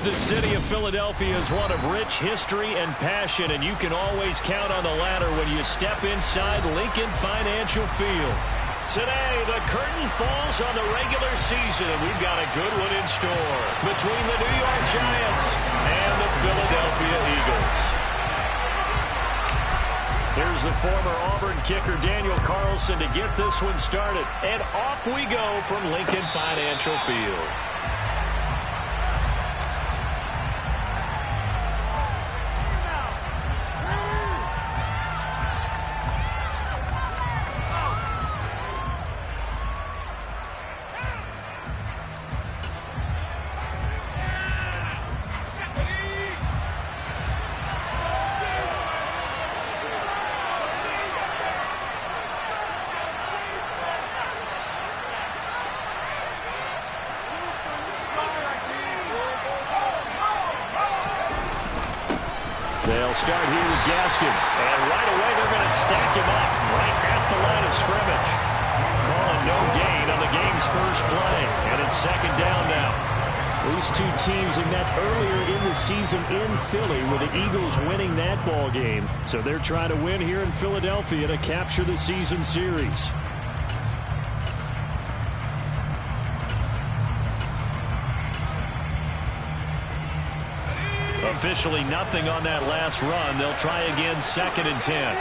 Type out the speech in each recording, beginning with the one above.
The city of Philadelphia is one of rich history and passion, and you can always count on the latter when you step inside Lincoln Financial Field. Today, the curtain falls on the regular season, and we've got a good one in store between the New York Giants and the Philadelphia Eagles. Here's the former Auburn kicker Daniel Carlson to get this one started. And off we go from Lincoln Financial Field. They'll start here with Gaskin. And right away they're going to stack him up right at the line of scrimmage. Calling no gain on the game's first play. And it's second down now. These two teams have met earlier in the season in Philly with the Eagles winning that ball game. So they're trying to win here in Philadelphia to capture the season series. Officially nothing on that last run. They'll try again, 2nd and 10.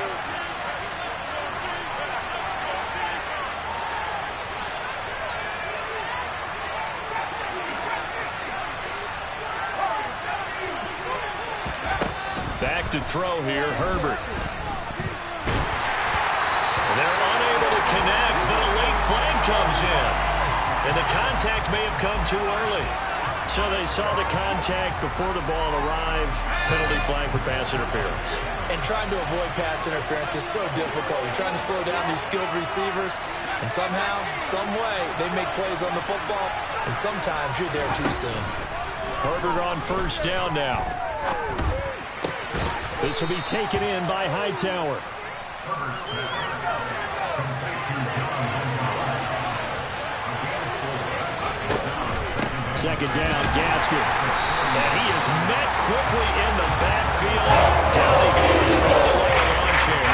Back to throw here, Herbert. They're unable to connect, but a late flag comes in. And the contact may have come too early. So they saw the contact before the ball arrived. Penalty flag for pass interference. And trying to avoid pass interference is so difficult. You're trying to slow down these skilled receivers, and somehow, some way, they make plays on the football, and sometimes you're there too soon. Herbert on first down now. This will be taken in by Hightower. Second down, Gaskin. And he is met quickly in the backfield. Down he goes for the lawn chair.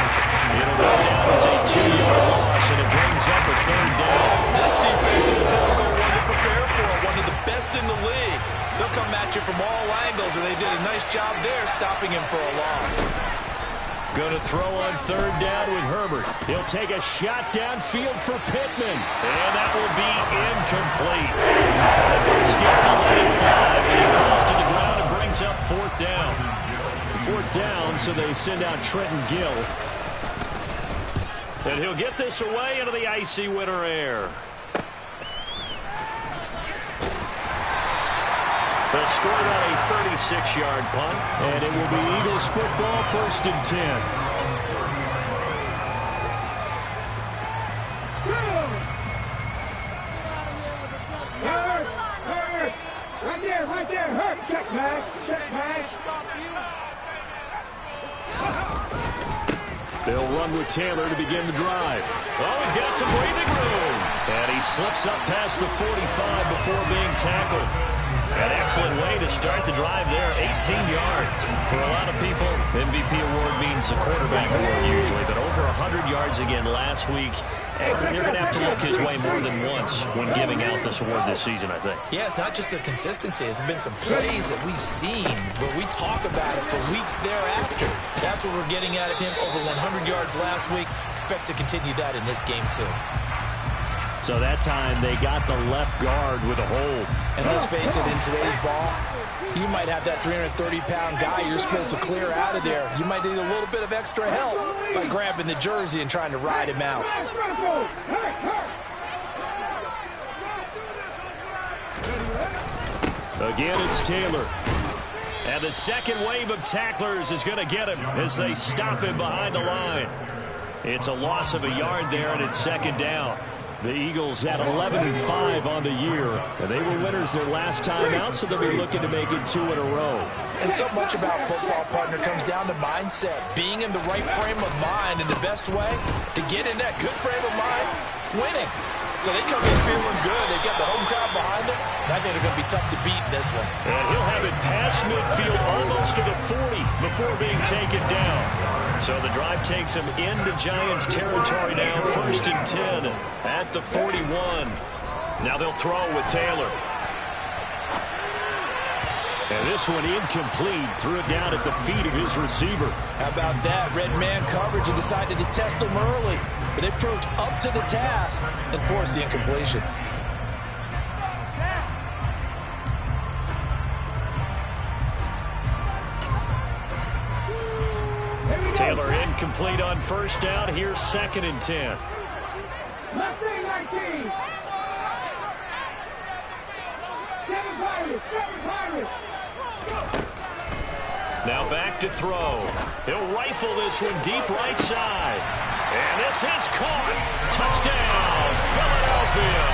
It'll go down as a 2-yard loss, and it brings up a third down. This defense is a difficult one to prepare for, one of the best in the league. They'll come at you from all angles, and they did a nice job there stopping him for a loss. Going to throw on third down with Herbert. He'll take a shot downfield for Pittman. And that will be incomplete. They're scared to let it fly, but he falls to the ground and brings up 4th down. 4th down, so they send out Trenton Gill. And he'll get this away into the icy winter air. They'll score it on a 36-yard punt. And it will be Eagles football, 1st and 10. Right there, Hurt. Check back. They'll run with Taylor to begin the drive. Oh, he's got some breathing room. And he slips up past the 45 before being tackled. An excellent way to start the drive there, 18 yards. For a lot of people, MVP award means the quarterback award usually, but over 100 yards again last week. You're going to have to look his way more than once when giving out this award this season, I think. Yeah, it's not just the consistency. There's been some plays that we've seen where we talk about it for weeks thereafter. That's what we're getting at him. Over 100 yards last week. Expects to continue that in this game, too. So that time they got the left guard with a hold. And let's face it, in today's ball, you might have that 330-pound guy you're supposed to clear out of there. You might need a little bit of extra help by grabbing the jersey and trying to ride him out. Again, it's Taylor. And the second wave of tacklers is going to get him as they stop him behind the line. It's a loss of a yard there, and it's 2nd down. The Eagles had 11-5 on the year, and they were winners their last time out, so they'll be looking to make it 2 in a row. And so much about football, partner, comes down to mindset. Being in the right frame of mind, and the best way to get in that good frame of mind, winning. So they come in feeling good. They got the home crowd behind them. I think they're going to be tough to beat in this one. And he'll have it past midfield almost to the 40 before being taken down. So the drive takes him into Giants territory now, 1st and 10 at the 41. Now they'll throw with Taylor. And this one incomplete. Threw it down at the feet of his receiver. How about that? Red man coverage and decided to test him early. But they proved up to the task and forced the incompletion. Taylor incomplete on 1st down. Here's 2nd and 10. Left wing 19. Seven Pirates. Now back to throw. He'll rifle this one deep right side. And this is caught. Touchdown, Philadelphia.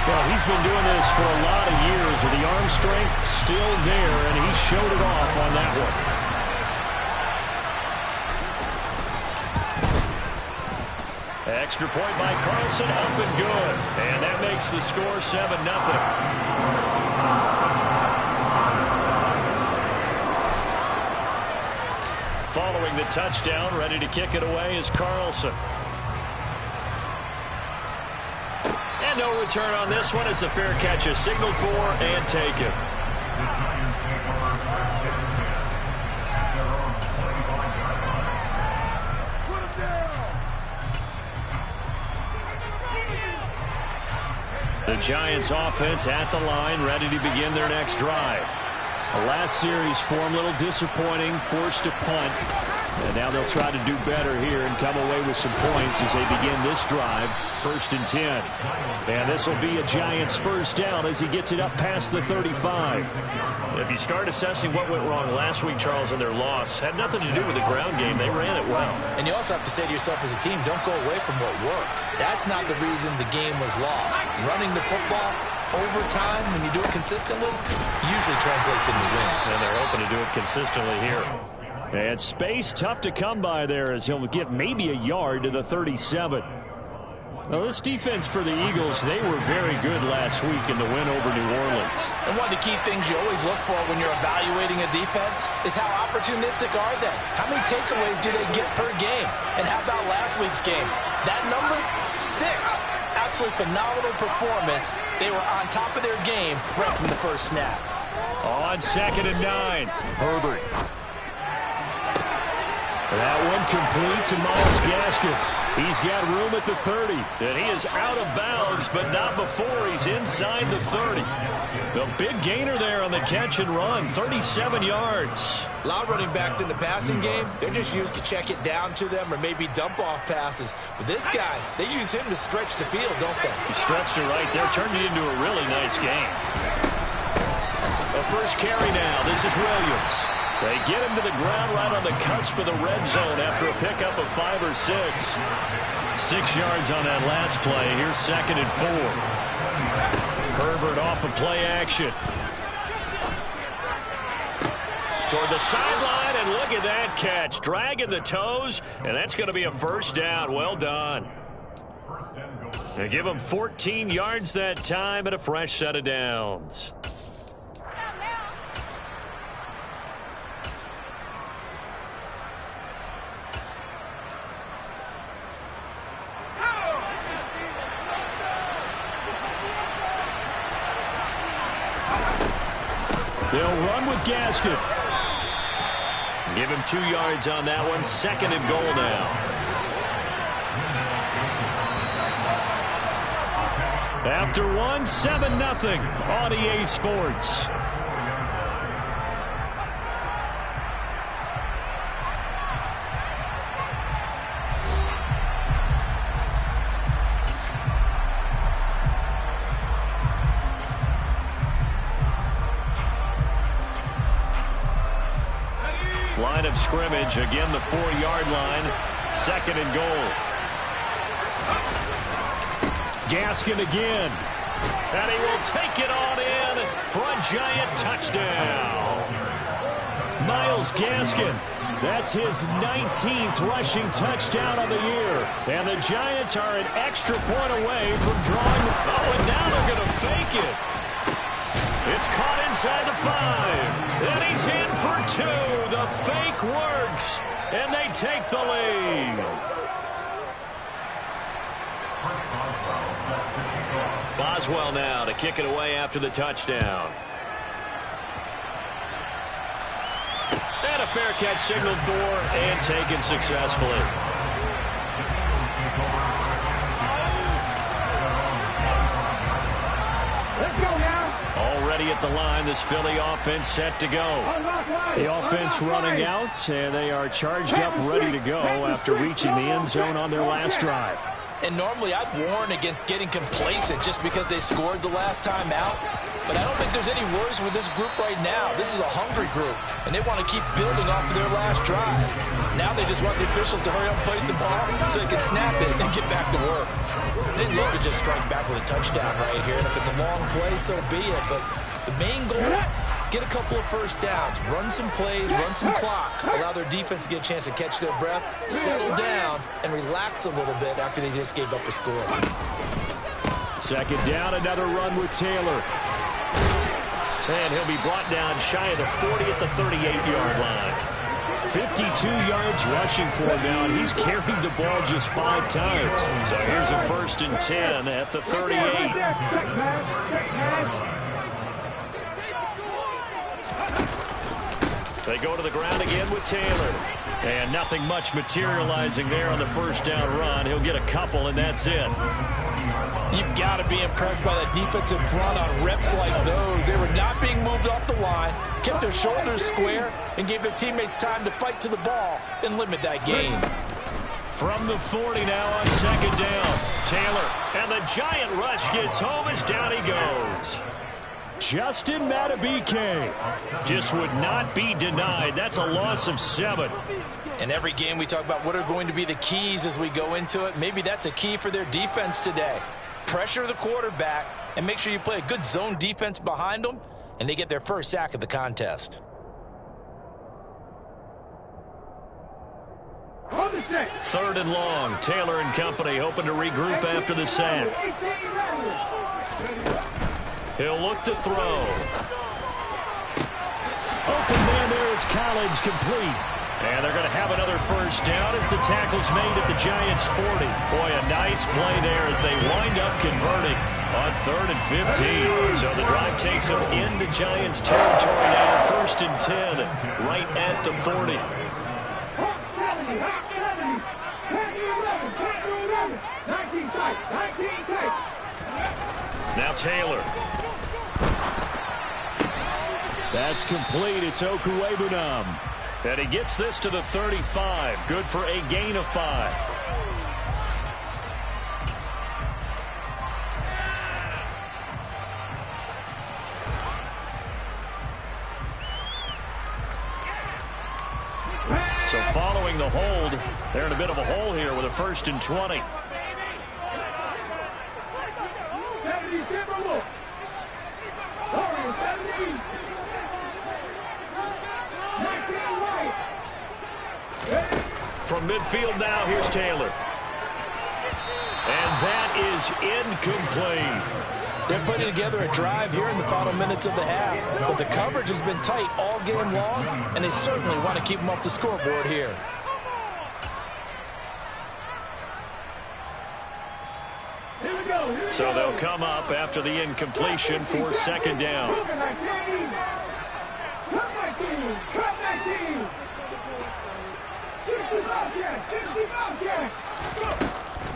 Well, he's been doing this for a lot of years with the arm strength still there, and he showed it off on that one. Extra point by Carlson, up and good. And that makes the score 7-0. Following the touchdown, ready to kick it away is Carlson. And no return on this one as the fair catch is signaled for and taken. The Giants offense at the line, ready to begin their next drive. The last series for them, a little disappointing, forced a punt. And now they'll try to do better here and come away with some points as they begin this drive, 1st and 10. And this will be a Giants 1st down as he gets it up past the 35. If you start assessing what went wrong last week, Charles, in their loss, had nothing to do with the ground game. They ran it well. And you also have to say to yourself as a team, don't go away from what worked. That's not the reason the game was lost. Running the football over time, when you do it consistently, usually translates into wins. And they're hoping to do it consistently here. And space tough to come by there as he'll get maybe a yard to the 37. Now, this defense for the Eagles, they were very good last week in the win over New Orleans. And one of the key things you always look for when you're evaluating a defense is how opportunistic are they? How many takeaways do they get per game? And how about last week's game? That number, 6. Absolutely phenomenal performance. They were on top of their game right from the first snap. On 2nd and 9, Herbert. That one complete to Myles Gaskin. He's got room at the 30. And he is out of bounds, but not before he's inside the 30. The big gainer there on the catch and run, 37 yards. A lot of running backs in the passing game, they're just used to check it down to them or maybe dump off passes. But this guy, they use him to stretch the field, don't they? He stretched it right there, turned it into a really nice game. The first carry now, this is Williams. They get him to the ground right on the cusp of the red zone after a pickup of 5 or 6. 6 yards on that last play. Here's 2nd and 4. Herbert off of play action. Toward the sideline, and look at that catch. Dragging the toes, and that's going to be a 1st down. Well done. They give him 14 yards that time and a fresh set of downs. They'll run with Gaskin. Give him 2 yards on that one. 2nd and goal now. After one, 7-0 on EA Sports. Line of scrimmage, again the 4-yard line, 2nd and goal. Gaskin again, and he will take it on in for a Giant touchdown. Myles Myles Gaskin. That's his 19th rushing touchdown of the year. And the Giants are an extra point away from drawing. Oh, and now they're going to fake it. It's caught inside the 5. And he's in for 2. The fake works. And they take the lead. Boswell now to kick it away after the touchdown. And a fair catch signaled for and taken successfully. Let's go now. Already at the line, this Philly offense set to go. The offense running out, and they are charged up, ready to go after reaching the end zone on their last drive. And normally I'd warn against getting complacent just because they scored the last time out. But I don't think there's any worries with this group right now. This is a hungry group, and they want to keep building off of their last drive. Now they just want the officials to hurry up and place the ball so they can snap it and get back to work. They'd love to just strike back with a touchdown right here, and if it's a long play, so be it. But the main goal, get a couple of first downs, run some plays, run some clock, allow their defense to get a chance to catch their breath, settle down, and relax a little bit after they just gave up a score. Second down, another run with Taylor. And he'll be brought down shy of the 40 at the 38-yard line. 52 yards rushing for him now, and he's carried the ball just 5 times. So here's a 1st and 10 at the 38. They go to the ground again with Taylor. And nothing much materializing there on the first down run. He'll get a couple, and that's it. You've got to be impressed by that defensive front on reps like those. They were not being moved off the line, kept their shoulders square, and gave their teammates time to fight to the ball and limit that gain. From the 40 now on second down. Taylor, and the giant rush gets home as down he goes. Justin Madubuike just would not be denied. That's a loss of 7. In every game we talk about what are going to be the keys as we go into it. Maybe that's a key for their defense today. Pressure the quarterback and make sure you play a good zone defense behind them, and they get their first sack of the contest. Third and long. Taylor and company hoping to regroup after the sack. He'll look to throw. Open man there is Collins, complete. And they're going to have another first down as the tackle's made at the Giants' 40. Boy, a nice play there as they wind up converting on 3rd and 15. So the drive takes them into Giants territory now. 1st and 10, right at the 40. Now Taylor. That's complete. It's Okwuegbunam. And he gets this to the 35. Good for a gain of 5. So following the hold, they're in a bit of a hole here with a 1st and 20. From midfield now, here's Taylor. And that is incomplete. They're putting together a drive here in the final minutes of the half. But the coverage has been tight all game long, and they certainly want to keep them off the scoreboard here. So they'll come up after the incompletion for second down.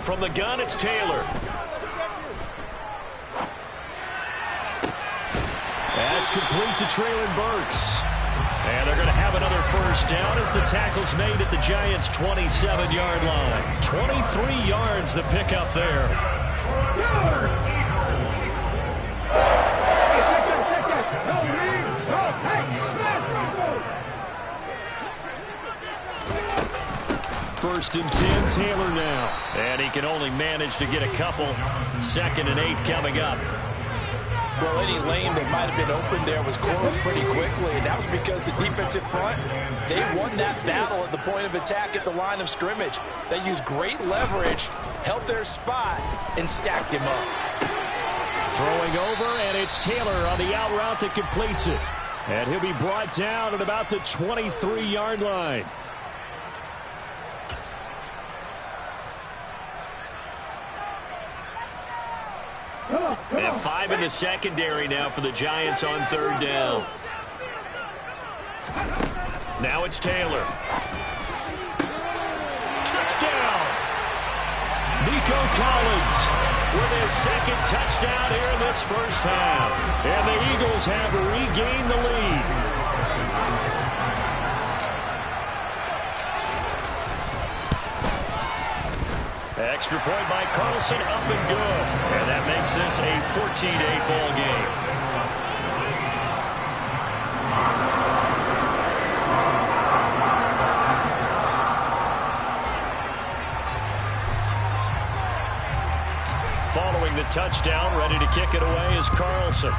From the gun, it's Taylor. That's complete to Treylon Burks. And they're going to have another first down as the tackle's made at the Giants' 27-yard line. 23 yards the pickup there. First and 10, Taylor now. And he can only manage to get a couple. 2nd and 8 coming up. Well, any lane that might have been open there was closed pretty quickly, and that was because the defensive front, they won that battle at the point of attack at the line of scrimmage. They used great leverage, held their spot, and stacked him up. Throwing over, and it's Taylor on the out route that completes it. And he'll be brought down at about the 23-yard line. And 5 in the secondary now for the Giants on 3rd down. Now it's Taylor. Touchdown! Nico Collins with his 2nd touchdown here in this first half. And the Eagles have regained the lead. Extra point by Carlson, up and good. And that makes this a 14-8 ball game. Following the touchdown, ready to kick it away is Carlson.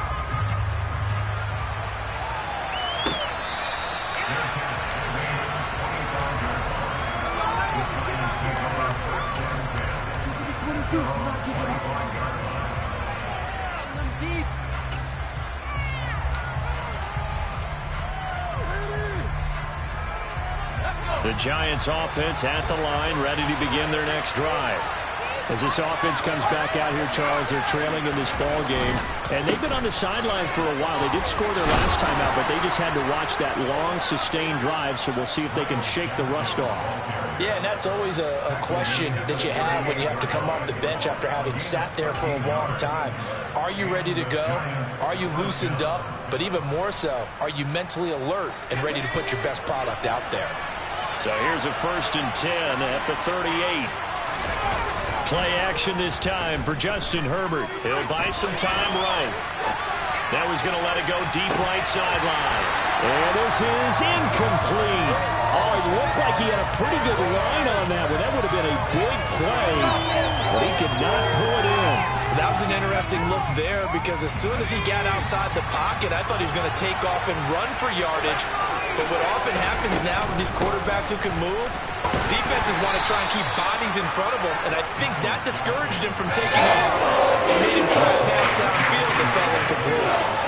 The Giants offense at the line, ready to begin their next drive. As this offense comes back out here, Charles, they're trailing in this ball game. And they've been on the sideline for a while. They did score their last time out, but they just had to watch that long, sustained drive, so we'll see if they can shake the rust off. Yeah, and that's always a question that you have when you have to come off the bench after having sat there for a long time. Are you ready to go? Are you loosened up? But even more so, are you mentally alert and ready to put your best product out there? So here's a 1st and 10 at the 38. Play action this time for Justin Herbert. He'll buy some time right. Now he's going to let it go deep right sideline. And this is incomplete. Oh, it looked like he had a pretty good line on that one. That would have been a big play, but he could not pull it in. That was an interesting look there because as soon as he got outside the pocket, I thought he was going to take off and run for yardage. But what often happens now with these quarterbacks who can move, defenses want to try and keep bodies in front of them, and I think that discouraged him from taking off and made him try to pass downfield that fell incomplete.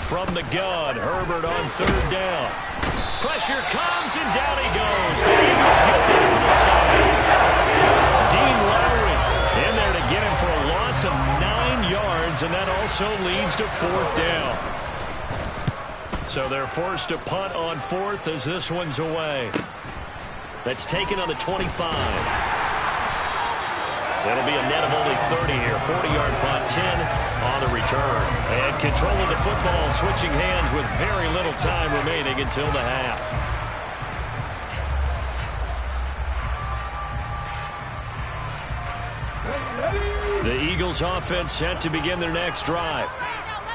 From the gun, Herbert on 3rd down. Pressure comes, and down he goes. The Eagles get there from the side. Dean Lowry in there to get him for a loss of 9 yards, and that also leads to 4th down. So they're forced to punt on 4th as this one's away. That's taken on the 25. It'll be a net of only 30 here. 40-yard punt, 10 on the return. And control of the football, switching hands with very little time remaining until the half. The Eagles offense set to begin their next drive.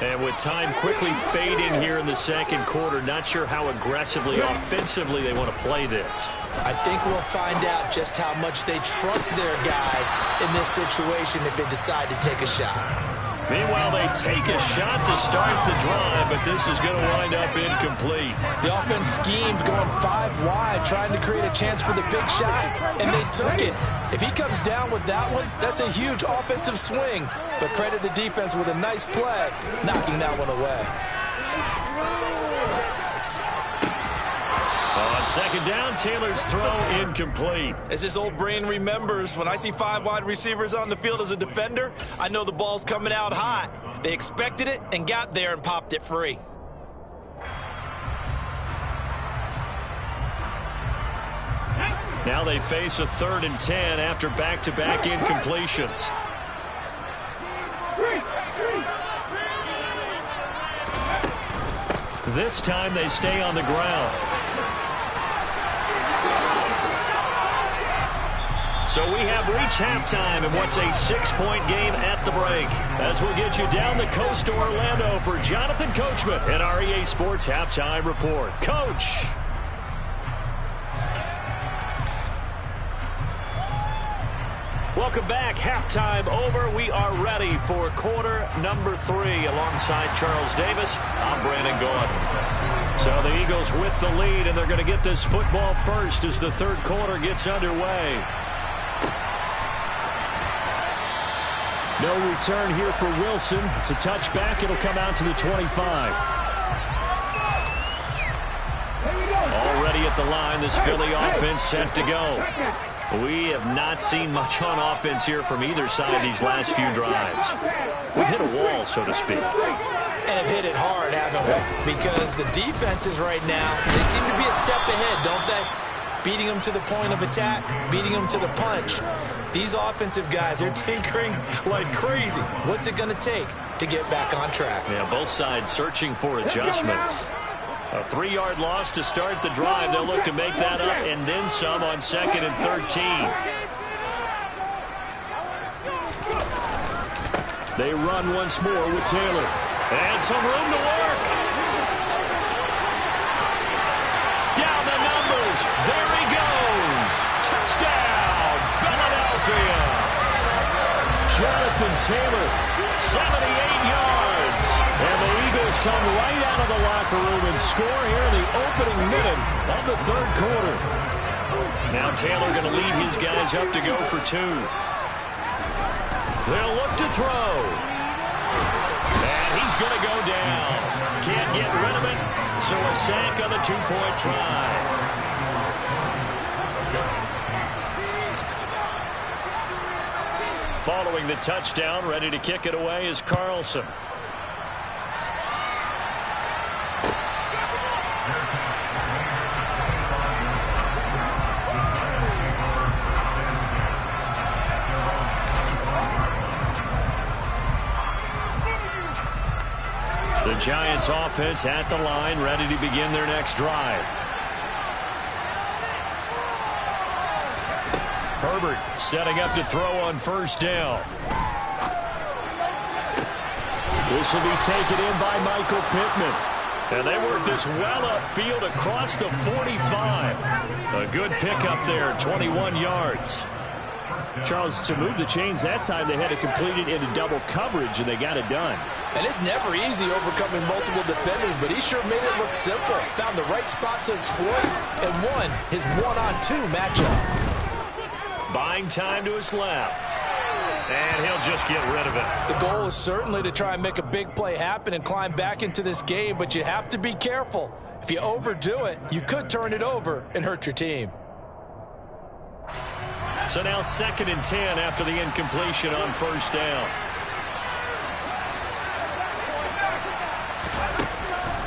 And with time quickly fading here in the 2nd quarter, not sure how aggressively, offensively they want to play this. I think we'll find out just how much they trust their guys in this situation if they decide to take a shot. Meanwhile, they take a shot to start the drive, but this is going to wind up incomplete. The offense schemed going 5 wide, trying to create a chance for the big shot, and they took it. If he comes down with that one, that's a huge offensive swing. But credit the defense with a nice play, knocking that one away. On 2nd down, Taylor's throw incomplete. As this old brain remembers, when I see 5 wide receivers on the field as a defender, I know the ball's coming out hot. They expected it and got there and popped it free. Now they face a 3rd and 10 after back-to-back incompletions. This time they stay on the ground. So So we have reached halftime in what's a 6-point game at the break. As we'll get you down the coast to Orlando for Jonathan Coachman and our EA Sports Halftime Report. Coach. Welcome back. Halftime over. We are ready for quarter number 3. Alongside Charles Davis, I'm Brandon Gaudin. So the Eagles with the lead, and they're going to get this football first as the third quarter gets underway. No return here for Wilson. It's a touchback. It'll come out to the 25. Already at the line, this Philly offense set to go. We have not seen much on offense here from either side these last few drives. We've hit a wall, so to speak. And have hit it hard, haven't we? Because the defenses right now, they seem to be a step ahead, don't they? Beating them to the point of attack, beating them to the punch. These offensive guys, they're tinkering like crazy. What's it going to take to get back on track? Yeah, both sides searching for adjustments. A 3-yard loss to start the drive. They'll look to make that up and then some on 2nd and 13. They run once more with Taylor. And some room to work. Down the numbers. There he goes. Touchdown, Philadelphia. Jonathan Taylor, 78 yards. And the Eagles come right out of the locker room and score here in the opening minute of the third quarter. Now Taylor going to lead his guys up to go for 2. They'll look to throw. And he's going to go down. Can't get rid of it, so a sack on the 2-point try. Following the touchdown, ready to kick it away is Carlson. The Giants offense at the line, ready to begin their next drive. Herbert setting up to throw on first down. This will be taken in by Michael Pittman. And they work this well upfield across the 45. A good pickup there, 21 yards. Charles, to move the chains that time, they had to complete it into double coverage, and they got it done. And it's never easy overcoming multiple defenders, but he sure made it look simple. Found the right spot to exploit and won his 1-on-2 matchup. Buying time to his left. And he'll just get rid of it. The goal is certainly to try and make a big play happen and climb back into this game, but you have to be careful. If you overdo it, you could turn it over and hurt your team. So now 2nd and 10 after the incompletion on first down.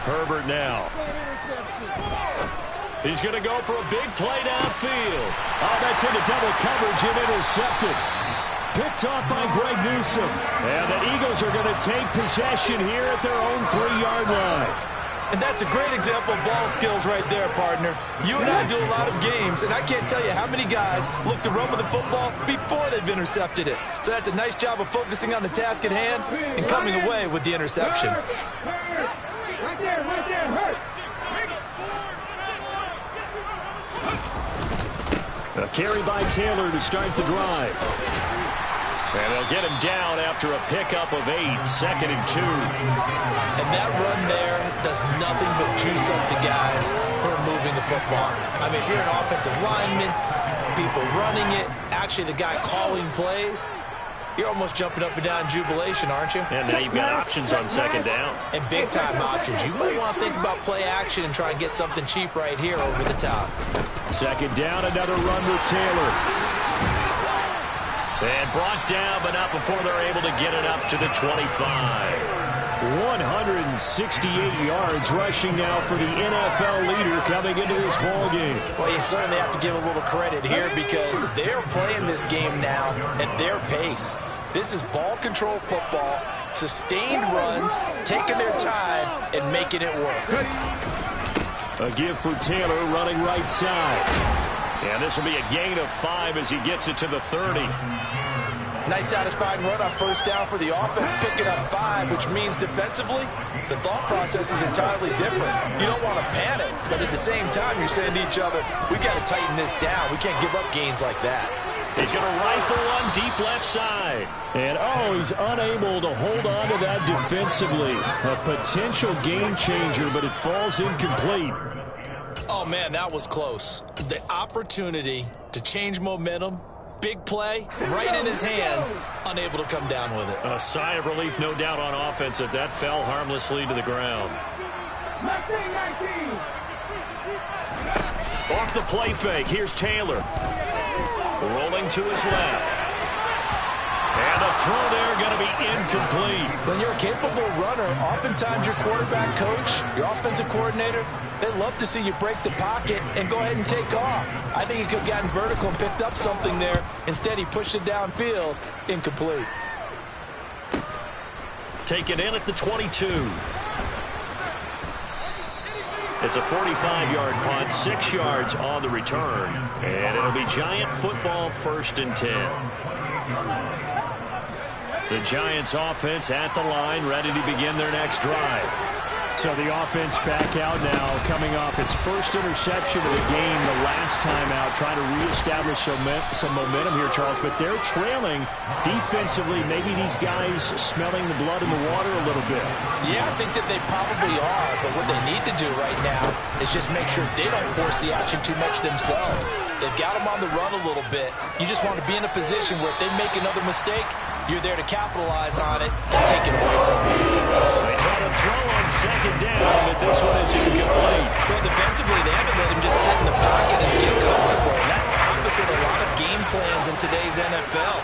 Herbert now. He's going to go for a big play downfield. Oh, that's into double coverage and intercepted. Picked off by Greg Newsome. And the Eagles are going to take possession here at their own 3-yard line. And that's a great example of ball skills right there, partner. You and I do a lot of games, and I can't tell you how many guys look to run with the football before they've intercepted it. So that's a nice job of focusing on the task at hand and coming away with the interception. Right there, hurt. A carry by Taylor to start the drive. And they'll get him down after a pickup of 8, 2nd and 2. And that run there does nothing but juice up the guys who are moving the football. I mean, if you're an offensive lineman, people running it, actually the guy calling plays, you're almost jumping up and down in jubilation, aren't you? And now you've got options on 2nd down. And big-time options. You might want to think about play action and try and get something cheap right here over the top. 2nd down, another run with Taylor. And brought down, but not before they're able to get it up to the 25. 168 yards rushing now for the NFL leader coming into this ballgame. Well, you certainly have to give a little credit here because they're playing this game now at their pace. This is ball control football, sustained runs, taking their time and making it work. A give for Taylor running right side. And this will be a gain of 5 as he gets it to the 30. Nice satisfying run on first down for the offense, picking up 5, which means defensively, the thought process is entirely different. You don't want to panic, but at the same time, you're saying to each other, we got to tighten this down. We can't give up gains like that. He's going to rifle one deep left side. And, he's unable to hold on to that defensively. A potential game changer, but it falls incomplete. Oh, man, that was close. The opportunity to change momentum, big play, right in his hands, unable to come down with it. A sigh of relief, no doubt, on offense that that fell harmlessly to the ground. Off the play fake, here's Taylor. Rolling to his left. And the throw there going to be incomplete. When you're a capable runner, oftentimes your quarterback coach, your offensive coordinator, they love to see you break the pocket and go ahead and take off. I think he could have gotten vertical and picked up something there. Instead, he pushed it downfield. Incomplete. Taken in at the 22. It's a 45-yard punt, 6 yards on the return. And it'll be Giant football, 1st and 10. The Giants offense at the line, ready to begin their next drive. So the offense back out now, coming off its first interception of the game the last time out, trying to reestablish some momentum here, Charles. But they're trailing defensively. Maybe these guys smelling the blood in the water a little bit. Yeah, I think that they probably are. But what they need to do right now is just make sure they don't force the action too much themselves. They've got them on the run a little bit. You just want to be in a position where if they make another mistake, you're there to capitalize on it and take it away from them. They try to throw on 2nd down, but this one is incomplete. Well, defensively, they haven't let him just sit in the pocket and get comfortable. And that's opposite a lot of game plans in today's NFL.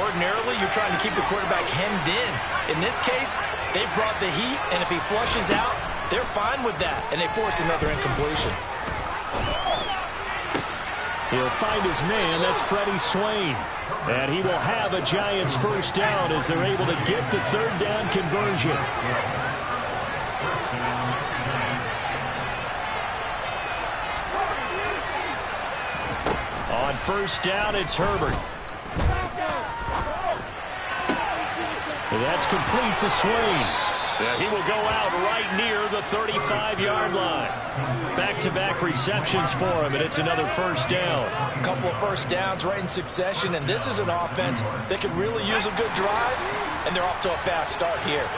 Ordinarily, you're trying to keep the quarterback hemmed in. In this case, they've brought the heat, and if he flushes out, they're fine with that, and they force another incompletion. He'll find his man. That's Freddie Swain. And he will have a Giants 1st down as they're able to get the 3rd down conversion. On 1st down, it's Herbert. And that's complete to Swain. Yeah, he will go out right near the 35-yard line. Back-to-back receptions for him, and it's another 1st down. A couple of 1st downs right in succession, and this is an offense that could really use a good drive, and they're off to a fast start here.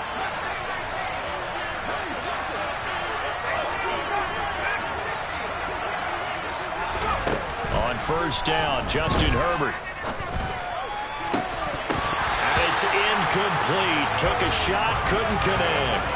On 1st down, Justin Herbert. It's incomplete. Took a shot, couldn't connect.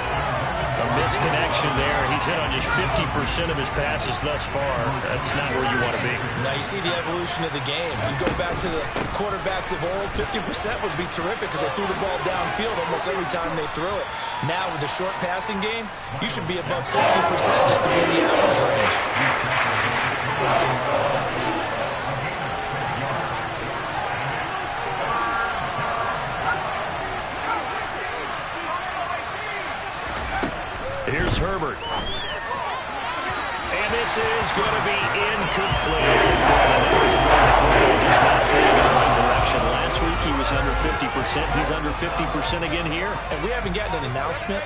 A misconnection there. He's hit on just 50% of his passes thus far. That's not where you want to be. Now you see the evolution of the game. You go back to the quarterbacks of old, 50% would be terrific because they threw the ball downfield almost every time they threw it. Now with the short passing game, you should be above 60% just to be in the average range. Here's Herbert. And this is going to be incomplete. Just not trading in the right direction. Last week he was under 50%. He's under 50% again here. And we haven't gotten an announcement,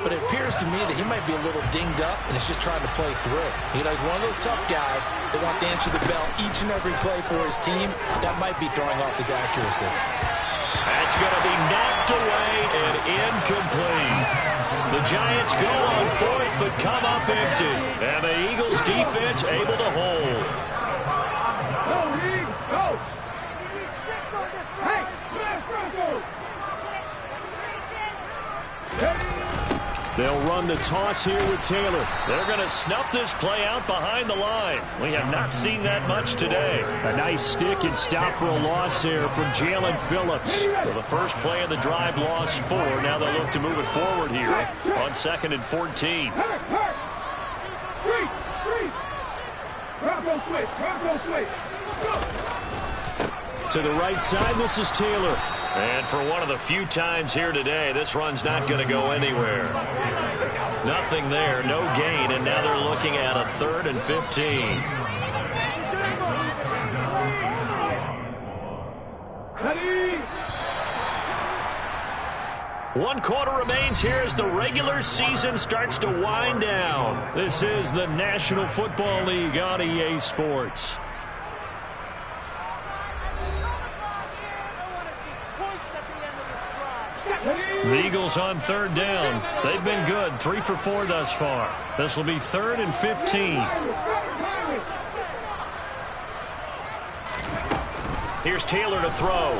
but it appears to me that he might be a little dinged up and is just trying to play through. You know, he's one of those tough guys that wants to answer the bell each and every play for his team. That might be throwing off his accuracy. That's going to be knocked away and incomplete. The Giants go on 4th, but come up empty. And the Eagles defense able to hold. Go, Lee, go! Hey, They'll run the toss here with Taylor. They're going to snuff this play out behind the line. We have not seen that much today. A nice stick and stop for a loss there from Jalen Phillips. Well, the first play of the drive lost 4. Now they'll look to move it forward here on 2nd and 14. To the right side, this is Taylor. And for one of the few times here today, this run's not going to go anywhere. Nothing there, no gain, and now they're looking at a 3rd and 15. Ready? 1 quarter remains here as the regular season starts to wind down. This is the National Football League on EA Sports. The Eagles on 3rd down. They've been good, 3 for 4 thus far. This will be 3rd and 15. Here's Taylor to throw.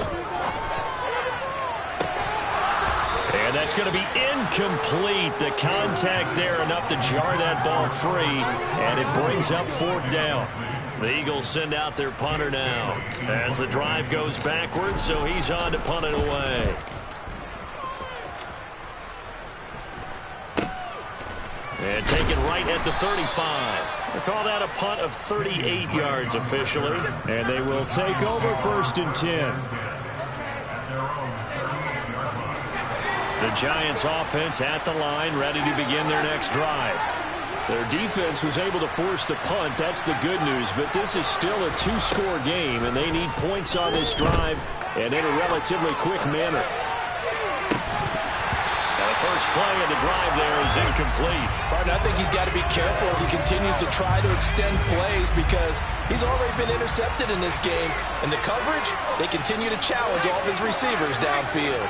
And that's going to be incomplete. The contact there enough to jar that ball free, and it brings up 4th down. The Eagles send out their punter now as the drive goes backwards, so he's on to punt it away. And taken right at the 35. They call that a punt of 38 yards officially. And they will take over 1st and 10. The Giants offense at the line, ready to begin their next drive. Their defense was able to force the punt. That's the good news. But this is still a 2-score game, and they need points on this drive and in a relatively quick manner. First play of the drive there is incomplete. Pardon, I think he's got to be careful as he continues to try to extend plays because he's already been intercepted in this game. And the coverage, they continue to challenge all of his receivers downfield.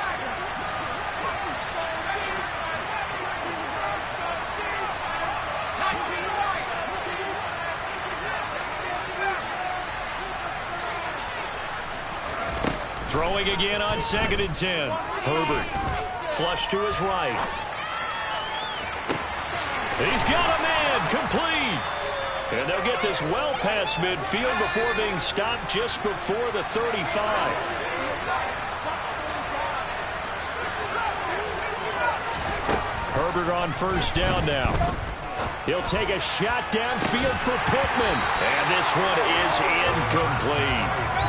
Throwing again on 2nd and 10. Herbert. Flush to his right. He's got a man, complete. And they'll get this well past midfield before being stopped just before the 35. Herbert on 1st down now. He'll take a shot downfield for Pittman. And this one is incomplete.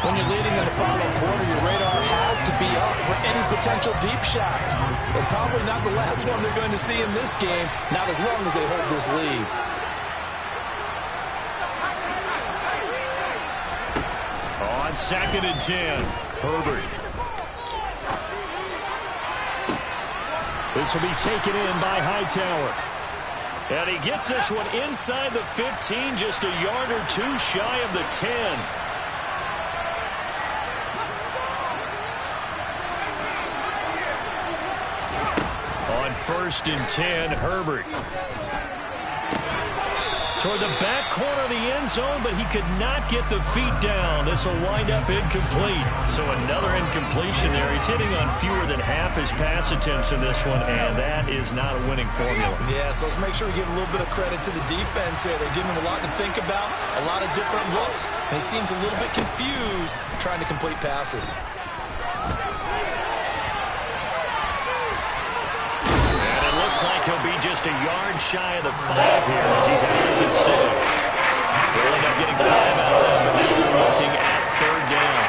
When you're leading in the final quarter, your radar has to be up for any potential deep shots. But probably not the last one they're going to see in this game, not as long as they hold this lead. On 2nd and 10, Herbert. This will be taken in by Hightower. And he gets this one inside the 15, just a yard or 2 shy of the 10. On 1st and 10, Herbert. Toward the back corner of the end zone, but he could not get the feet down. This will wind up incomplete. So another incompletion there. He's hitting on fewer than half his pass attempts in this one, and that is not a winning formula. Yeah, so let's make sure we give a little bit of credit to the defense here. They're giving him a lot to think about, a lot of different looks, and he seems a little bit confused trying to complete passes. Looks like he'll be just a yard shy of the 5 here as he's out of the 6. They'll end up getting 5 out of them, and now they're looking at 3rd down.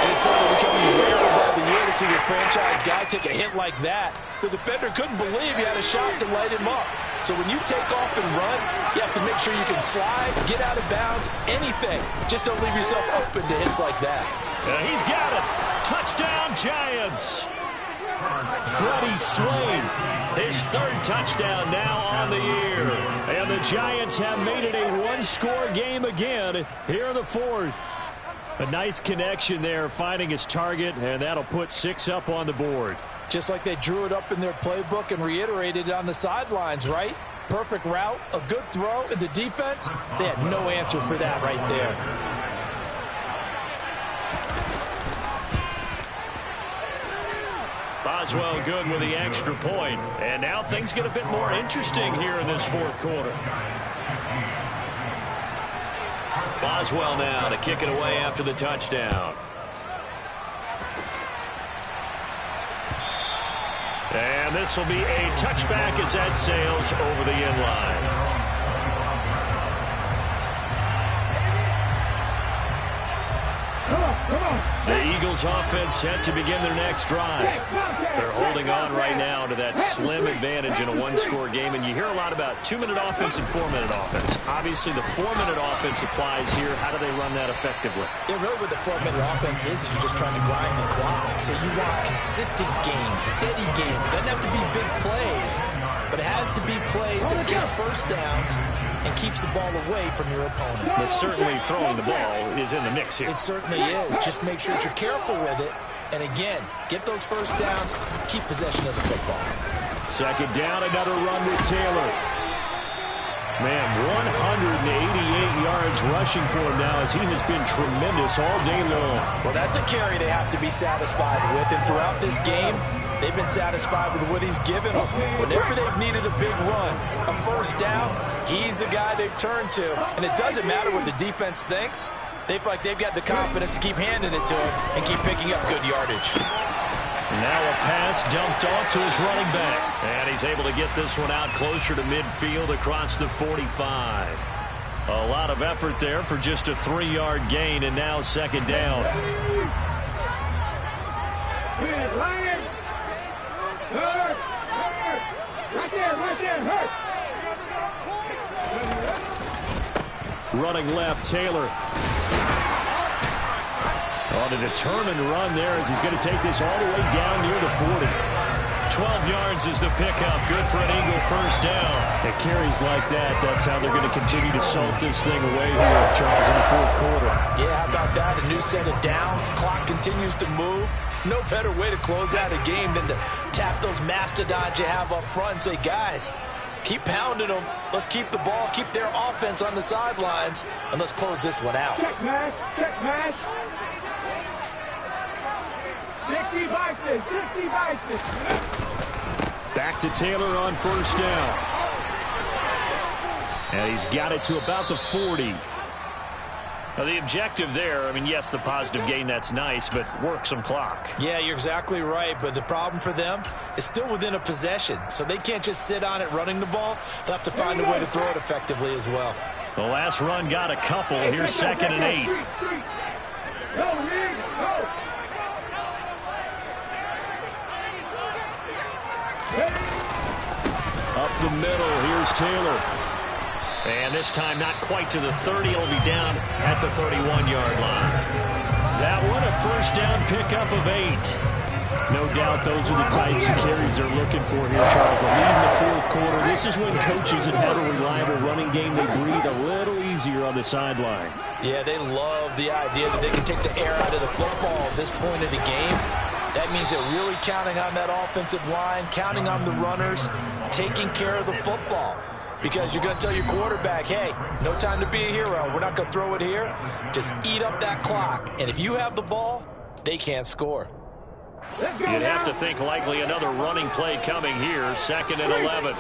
It's certainly becoming rarer by the year to see your franchise guy take a hit like that. The defender couldn't believe he had a shot to light him up. So when you take off and run, you have to make sure you can slide, get out of bounds, anything. Just don't leave yourself open to hits like that. He's got it. Touchdown, Giants. Freddie Swain, his 3rd touchdown now on the year. And the Giants have made it a 1-score game again here in the 4th. A nice connection there, finding his target, and that'll put 6 up on the board. Just like they drew it up in their playbook and reiterated it on the sidelines, right? Perfect route, a good throw, and the defense, they had no answer for that right there. Boswell good with the extra point. And now things get a bit more interesting here in this 4th quarter. Boswell now to kick it away after the touchdown. And this will be a touchback as that sails over the end line. The Eagles offense set to begin their next drive. They're holding on right now to that slim advantage in a one-score game, and you hear a lot about 2-minute offense and 4-minute offense. Obviously, the 4-minute offense applies here. How do they run that effectively? Yeah, really what the 4-minute offense is you're just trying to grind the clock. So you want consistent gains, steady gains. Doesn't have to be big plays, but it has to be plays that gets first downs and keeps the ball away from your opponent. But certainly throwing the ball is in the mix here. It certainly is. Just make sure that you're careful with it. And again, get those first downs, keep possession of the football. Second down, another run with Taylor. Man, 188 yards rushing for him now as he has been tremendous all day long. Well, that's a carry they have to be satisfied with. And throughout this game, they've been satisfied with what he's given them. Whenever they've needed a big run, a first down, he's the guy they've turned to. And it doesn't matter what the defense thinks. They feel like they've got the confidence to keep handing it to him and keep picking up good yardage. Now a pass dumped off to his running back. And he's able to get this one out closer to midfield across the 45. A lot of effort there for just a 3-yard gain, and now second down. Lions. Hurt. Right there, hurt. Running left, Taylor. On a determined run there as he's going to take this all the way down near the 40. 12 yards is the pickup. Good for an Eagle first down. It carries like that. That's how they're going to continue to salt this thing away here, Charles, in the fourth quarter. Yeah, how about that? A new set of downs. Clock continues to move. No better way to close out a game than to tap those mastodons you have up front and say, guys, keep pounding them. Let's keep the ball, keep their offense on the sidelines, and let's close this one out. Check, man. 60 vices. Back to Taylor on first down. And he's got it to about the 40. Now, the objective there, I mean, yes, the positive gain, that's nice, but work some clock. Yeah, you're exactly right, but the problem for them is still within a possession, so they can't just sit on it running the ball. They'll have to find a way to throw it effectively as well. The last run got a couple. Here's second and 8. Up the middle, here's Taylor. And this time not quite to the 30. It'll be down at the 31-yard line. That one, a first down pickup of 8. No doubt those are the types of carries they're looking for here, Charles. The lead in the fourth quarter. This is when coaches have had a reliable running game. They breathe a little easier on the sideline. Yeah, they love the idea that they can take the air out of the football at this point of the game. That means they're really counting on that offensive line, counting on the runners, taking care of the football. Because you're going to tell your quarterback, hey, no time to be a hero. We're not going to throw it here. Just eat up that clock. And if you have the ball, they can't score. You'd have to think likely another running play coming here. Second and 11.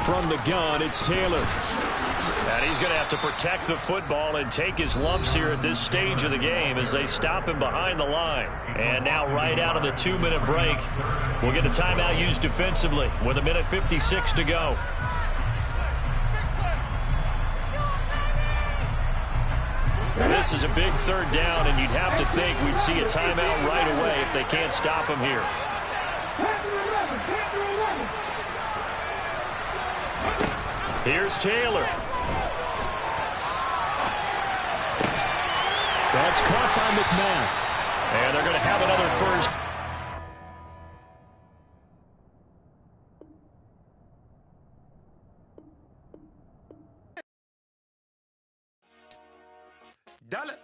From the gun, it's Taylor. And he's going to have to protect the football and take his lumps here at this stage of the game as they stop him behind the line. And now right out of the 2-minute break, we'll get a timeout used defensively with 1:56 to go. This is a big third down, and you'd have to think we'd see a timeout right away if they can't stop him here. Here's Taylor. That's caught by McMath. And they're going to have another first. Dollar.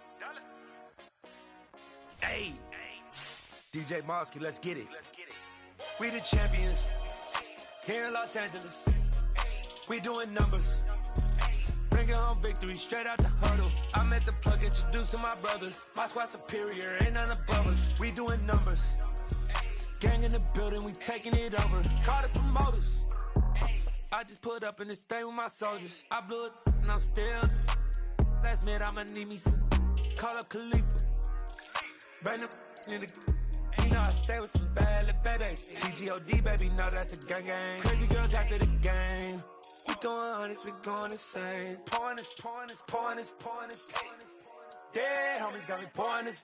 Hey, DJ Mosky, let's get it. We the champions here in Los Angeles. We doing numbers. Bringing home victory straight out the huddle. I'm at the plug, introduced to my brother. My squad superior, ain't none above us. We doing numbers. Gang in the building, we taking it over. Call the promoters. I just put up in this thing with my soldiers. I blew it and I'm still. Last minute I'ma need me some. Call up Khalifa. Bring the in the. You know I stay with some bad little babies. TGOD, baby, know that's a gang gang. Crazy girls after the game. We throwing hundreds, we going insane. Pouring this. Yeah, homies got me pouring this.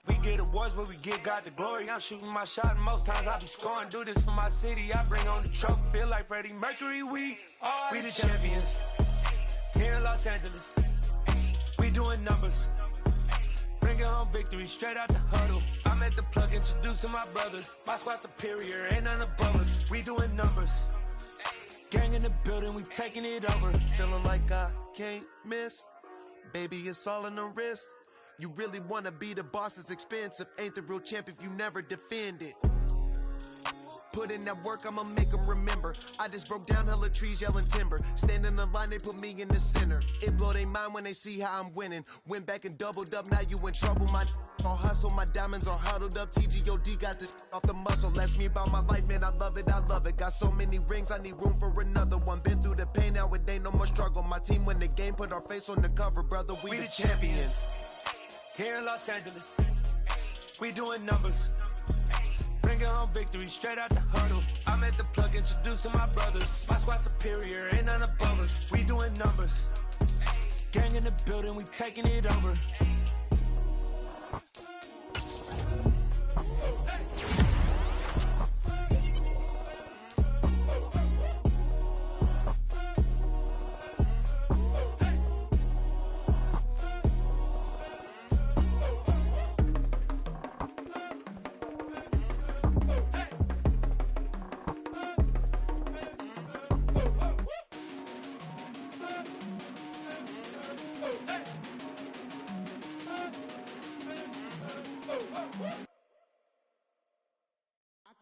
We get awards, but we get God the glory. I'm shooting my shot, and most times I be scoring. Do this for my city, I bring on the trophy. Feel like Freddie Mercury, we the champions. Here in Los Angeles, we doing numbers. Bringing home victory straight out the huddle. I'm at the plug, introduced to my brothers. My squad superior, ain't none above us. We doing numbers. Gang in the building, we taking it over. Feeling like I can't miss. Baby, it's all in the wrist. You really wanna be the boss, it's expensive. Ain't the real champ if you never defend it. Put in that work, I'ma make them remember. I just broke down hella trees, yelling timber. Stand in the line, they put me in the center. It blow their mind when they see how I'm winning. Went back and doubled up, now you in trouble. My all hustle, my diamonds are huddled up. TGOD got this off the muscle. Ask me about my life, man, I love it. Got so many rings, I need room for another one. Been through the pain, now it ain't no more struggle. My team win the game, put our face on the cover, brother. We the champions. Here in Los Angeles, we doing numbers. Bringing home victory straight out the huddle. I'm at the plug, introduced to my brothers. My squad superior, ain't none above us. We doing numbers. Gang in the building, we taking it over.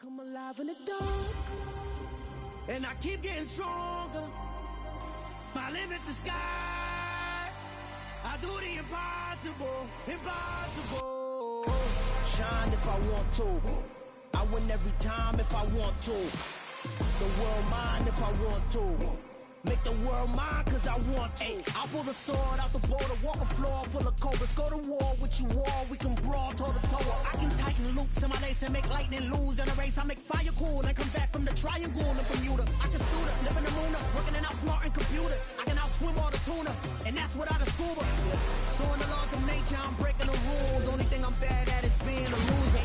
Come alive in the dark, and I keep getting stronger. My limit's the sky. I do the impossible. Shine if I want to. I win every time if I want to. The world mine if I want to. Make the world mine cause I want to. I pull the sword out the border, walk a floor full of cobras. Go to war with you all, we can brawl toe to toe. I can tighten loops in my lace and make lightning lose in a race. I make fire cool and come back from the triangle in Bermuda. I can suit up, live in the moon, working and outsmarting computers. I can outswim all the tuna, and that's without a scuba. So in the laws of nature, I'm breaking the rules. Only thing I'm bad at is being a loser.